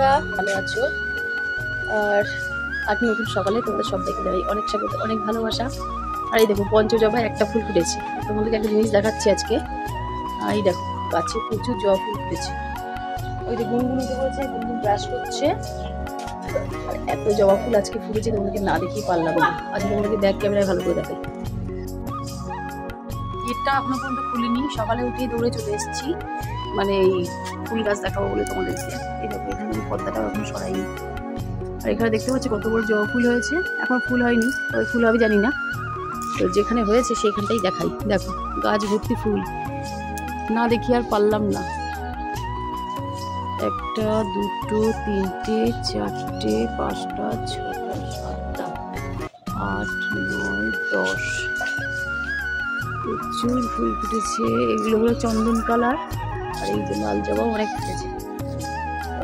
বন্ধুরা, ভালো আছো? আর আজ নতুন সকালে তোমাদের সব দেখে যাই অনেক স্বাগত, অনেক ভালোবাসা। আর এই দেখো পঞ্চজবায় একটা ফুল ফুটেছে। তোমাদেরকে একটা জিনিস দেখাচ্ছি আজকে। আর এই দেখো গাছে প্রচুর জবা ফুল ফুটেছে। ওই যে গুনগুন উঠে পড়েছে, গুনগুন ব্রাশ করছে। আর এত জবা ফুল আজকে ফুটেছে, তোমাদেরকে না দেখিয়ে পারলাম না। আজকে তোমাদেরকে ব্যাক ক্যামেরায় ভালো করে দেখাই। গেটটা এখনো পর্যন্ত খুলিনি, সকালে উঠেই দৌড়ে চলে এসেছি, মানে এই ফুল গাছ দেখাবো বলে তোমাদেরকে। এই দেখো এখানে পর্দাটাও এখনো সরাইনি। আর এখানে দেখতে পাচ্ছি কত বড় জবা ফুল হয়েছে। এখন ফুল হয়নি, তবে ফুল হবে জানি না। তো যেখানে হয়েছে সেখানটাই দেখাই। দেখো গাছ ভর্তি ফুল, না দেখি আর পারলাম না। একটা, দুটো, তিনটে, চারটে, পাঁচটা, ছটা, সাতটা, 8, 9, 10। প্রচুর ফুল ফুটেছে। এগুলো হলো চন্দন কালার। আর এই যে লাল জবা অনেক ফুটেছে,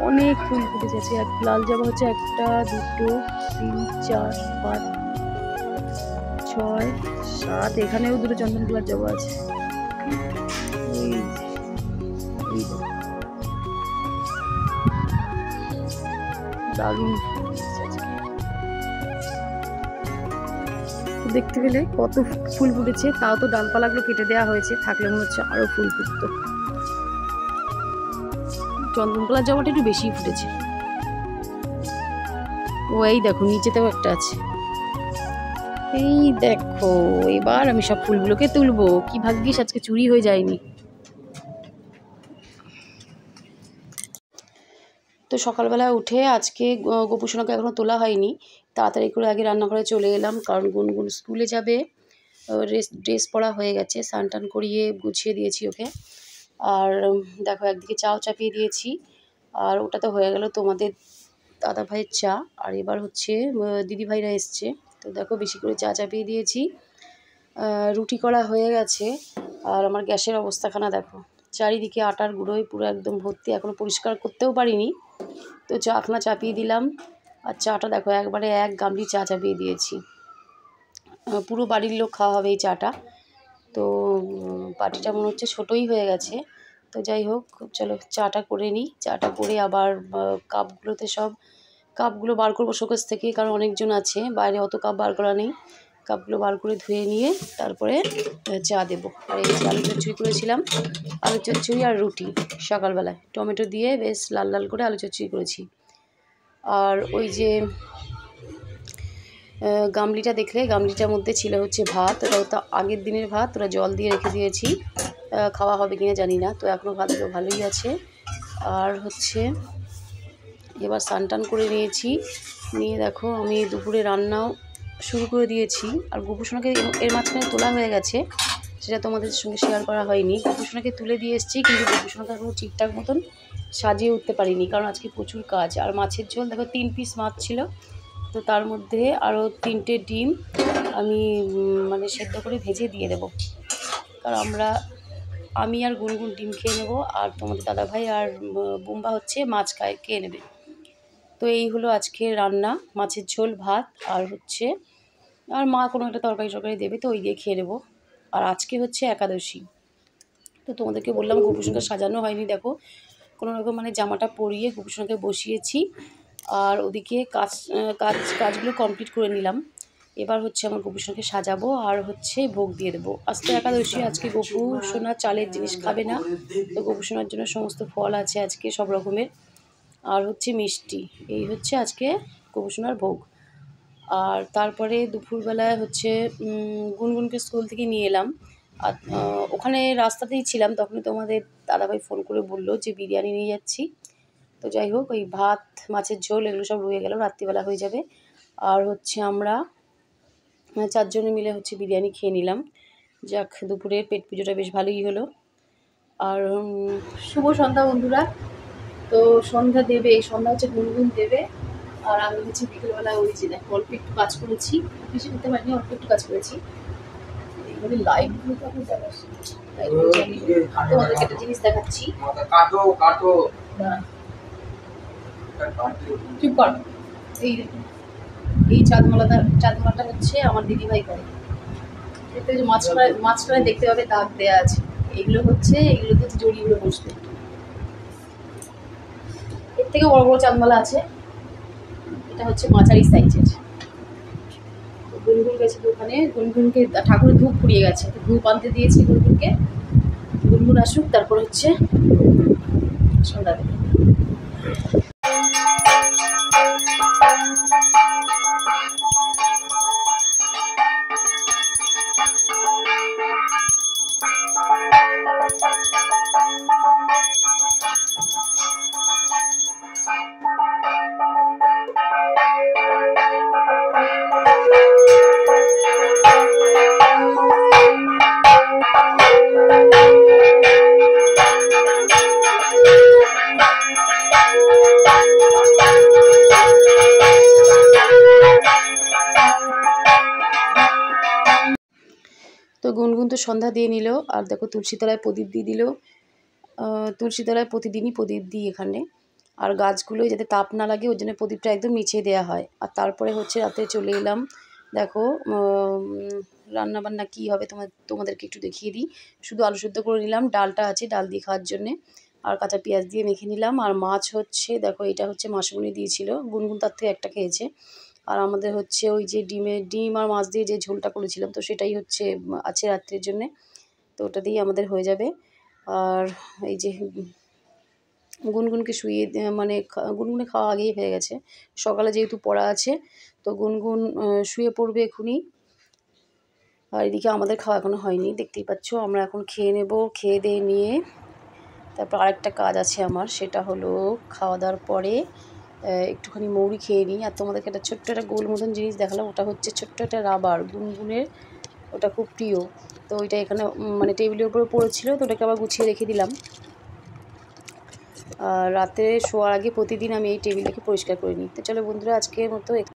অনেক ফুল ফুটেছে। লাল জবা হচ্ছে 1, 2, 3, 4, 5, 6, 7। এখানেও দুটো চন্দন কালার জবা আছে। দারুণ দেখতে পেলে কত ফুল ফুটেছে। তাও তো ডালপালাগুলো কেটে দেওয়া হয়েছে, থাকলে মনে হচ্ছে আরো ফুল ফুটতো। চন্দন কালার জবাটা একটু বেশি ফুটেছে। ও এই দেখো নিচেতেও একটা আছে। এই দেখো, এবার আমি সব ফুলগুলোকে তুলবো। কি ভাগ্যিস আজকে চুরি হয়ে যায়নি। তো সকালবেলা উঠে আজকে গোপুসোনাকে এখনো তোলা হয়নি, তাড়াতাড়ি করে আগে রান্নাঘরে চলে এলাম, কারণ গুনগুন স্কুলে যাবে। ড্রেস পরা হয়ে গেছে, স্নান টান করিয়ে গুছিয়ে দিয়েছি ওকে। আর দেখো একদিকে চাও চাপিয়ে দিয়েছি, আর ওটা তো হয়ে গেল তোমাদের দাদা ভাইয়ের চা। আর এবার হচ্ছে দিদি ভাইরা এসছে, তো দেখো বেশি করে চা চাপিয়ে দিয়েছি। রুটি করা হয়ে গেছে। আর আমার গ্যাসের অবস্থাখানা দেখো, চারিদিকে আটার গুঁড়োয় পুরো একদম ভর্তি, এখনও পরিষ্কার করতেও পারিনি। তো চাখানা চাপিয়ে দিলাম। আর চাটা দেখো একবারে 1 গামলি চা চাপিয়ে দিয়েছি। পুরো বাড়ির লোক খাওয়া হবে এই চাটা। তো বাটিটা মনে হচ্ছে ছোটোই হয়ে গেছে। তো যাই হোক, চলো চাটা করে নিই। চাটা করে আবার কাপগুলো বার করবো শোকেস থেকে, কারণ অনেকজন আছে, বাইরে অত কাপ বার করা নেই। কাপগুলো বার করে ধুয়ে নিয়ে তারপরে চা দেবো। আর এই আলু চচ্চড়ি করেছিলাম, আলু চচ্চড়ি আর রুটি সকালবেলায় টমেটো দিয়ে বেশ লাল লাল করে আলু চচ্চড়ি করেছি। আর ওই যে গামলিটা দেখলে, গামলিটার মধ্যে ছিল হচ্ছে ভাত। ওটাও তো আগের দিনের ভাত, ওরা জল দিয়ে রেখে দিয়েছি, খাওয়া হবে কিনা জানি না। তো এখনও ভাতগুলো ভালোই আছে। আর হচ্ছে এবার স্নান টান করে নিয়েছি, নিয়ে দেখো আমি দুপুরে রান্নাও শুরু করে দিয়েছি। আর গোপুসোনাকে এর মাঝখানে তোলা হয়ে গেছে, সেটা তোমাদের সঙ্গে শেয়ার করা হয়নি। গোপুসোনাকে তুলে দিয়ে এসেছি, কিন্তু গোপুসোনাকে এখনও ঠিকঠাক মতন সাজিয়ে উঠতে পারিনি, কারণ আজকে প্রচুর কাজ। আর মাছের ঝোল দেখো 3 পিস মাছ ছিল, তো তার মধ্যে আরও 3টে ডিম আমি মানে সেদ্ধ করে ভেজে দিয়ে দেবো। কারণ আমি আর গুনগুন ডিম খেয়ে নেবো, আর তোমাদের দাদাভাই আর বুম্বা হচ্ছে মাছ খেয়ে নেবে। তো এই হলো আজকে রান্না, মাছের ঝোল, ভাত, আর হচ্ছে আর মা কোনো একটা তরকারি দেবে, তো ওই দিয়ে খেয়ে নেবো। আর আজকে হচ্ছে একাদশী। তো তোমাদেরকে বললাম গোপুসোনাকে সাজানো হয়নি, দেখো কোনো রকম মানে জামাটা পরিয়ে গোপুসোনাকে বসিয়েছি। আর ওদিকে কাজগুলো কমপ্লিট করে নিলাম। এবার হচ্ছে আমার গোপুসোনাকে সাজাবো, আর হচ্ছে ভোগ দিয়ে দেবো। আজ তো একাদশী, আজকে গোপুসোনা চালের জিনিস খাবে না, তো গোপুসোনার জন্য সমস্ত ফল আছে আজকে সব রকমের, আর হচ্ছে মিষ্টি। এই হচ্ছে আজকে গোপুসোনার ভোগ। আর তারপরে দুপুরবেলায় হচ্ছে গুনগুনকে স্কুল থেকে নিয়ে এলাম। আর ওখানে রাস্তাতেই ছিলাম, তখনই তোমাদের দাদাভাই ফোন করে বললো যে বিরিয়ানি নিয়ে যাচ্ছি। তো যাই হোক, ওই ভাত, মাছের ঝোল এগুলো সব রয়ে গেল, রাত্রিবেলা হয়ে যাবে। আর হচ্ছে আমরা 4 জনে মিলে হচ্ছে বিরিয়ানি খেয়ে নিলাম। যাক, দুপুরের পেট পুজোটা বেশ ভালোই হলো। আর শুভ সন্ধ্যা বন্ধুরা। তো সন্ধ্যা দেবে, এই সন্ধ্যা হচ্ছে গুনগুন দেবে। আর আমি হচ্ছে বিকেলবেলায় ওই যে দেখো অল্প একটু কাজ করেছি, বেশি করতে পারিনি, অল্প একটু কাজ করেছি। এইভাবে লাইটগুলো তো আমি দেখাচ্ছি, তোমাদেরকে একটা জিনিস দেখাচ্ছি। চুপ কর। এই দেখুন, এই চাঁদমালাটা হচ্ছে আমার দিদিভাই করে। এতে যে মাঝখানে দেখতে পাবে দাগ দেওয়া আছে, এগুলোতে জড়িগুলো বসবে। এর থেকে বড় বড় চাঁদমালা আছে, এটা হচ্ছে মাঝারি সাইজের। গুনগুন গেছে দোকানে, গুনগুনকে ঠাকুরের ধূপ পুড়িয়ে গেছে, ধূপ আনতে দিয়েছি গুনগুনকে। গুনগুন আসুক, তারপর হচ্ছে সন্ধ্যা দেবে। তো গুনগুন তো সন্ধ্যা দিয়ে নিল, আর দেখো তুলসীতলায় প্রদীপ দিয়ে দিল। তুলসীতলায় প্রতিদিনই প্রদীপ দিই এখানে, আর গাছগুলোয় যাতে তাপ না লাগে ওই জন্য প্রদীপটা একদম নিচে দেওয়া হয়। আর তারপরে হচ্ছে রাতে চলে এলাম, দেখো রান্নাবান্না কী হবে তোমাদেরকে একটু দেখিয়ে দিই। শুধু আলু সেদ্ধ করে নিলাম, ডালটা আছে, ডাল দিয়ে খাওয়ার জন্যে, আর কাঁচা পেঁয়াজ দিয়ে মেখে নিলাম। আর মাছ হচ্ছে, দেখো এটা হচ্ছে মাসমণি দিয়েছিল, গুনগুন তার থেকে একটা খেয়েছে। আর আমাদের হচ্ছে ওই যে ডিম আর মাছ দিয়ে যে ঝোলটা করেছিলাম, তো সেটাই হচ্ছে আছে রাত্রের জন্যে, তো ওটা দিয়েই আমাদের হয়ে যাবে। আর এই যে গুনগুনকে শুয়ে মানে গুনগুনে খাওয়া আগেই হয়ে গেছে, সকালে যেহেতু পড়া আছে, তো গুনগুন শুয়ে পড়বে এখনই। আর এদিকে আমাদের খাওয়া এখনও হয়নি, দেখতেই পাচ্ছ। আমরা এখন খেয়ে নেব, খেয়ে দিয়ে নিয়ে তারপর আরেকটা কাজ আছে আমার, সেটা হলো খাওয়া দাওয়ার পরে একটুখানি মৌরি খেয়ে নিই। আর তোমাদেরকে একটা ছোট্ট একটা গোল মতন জিনিস দেখালাম, ওটা হচ্ছে ছোট্ট একটা রাবার, গুনগুনের ওটা খুব প্রিয়। তো ওইটা এখানে মানে টেবিলের উপরে পড়েছিল, তো ওটাকে আবার গুছিয়ে রেখে দিলাম। রাতে শোয়ার আগে প্রতিদিন আমি এই টেবিলটাকে পরিষ্কার করে নিই। তো চলো বন্ধুরা, আজকের মতো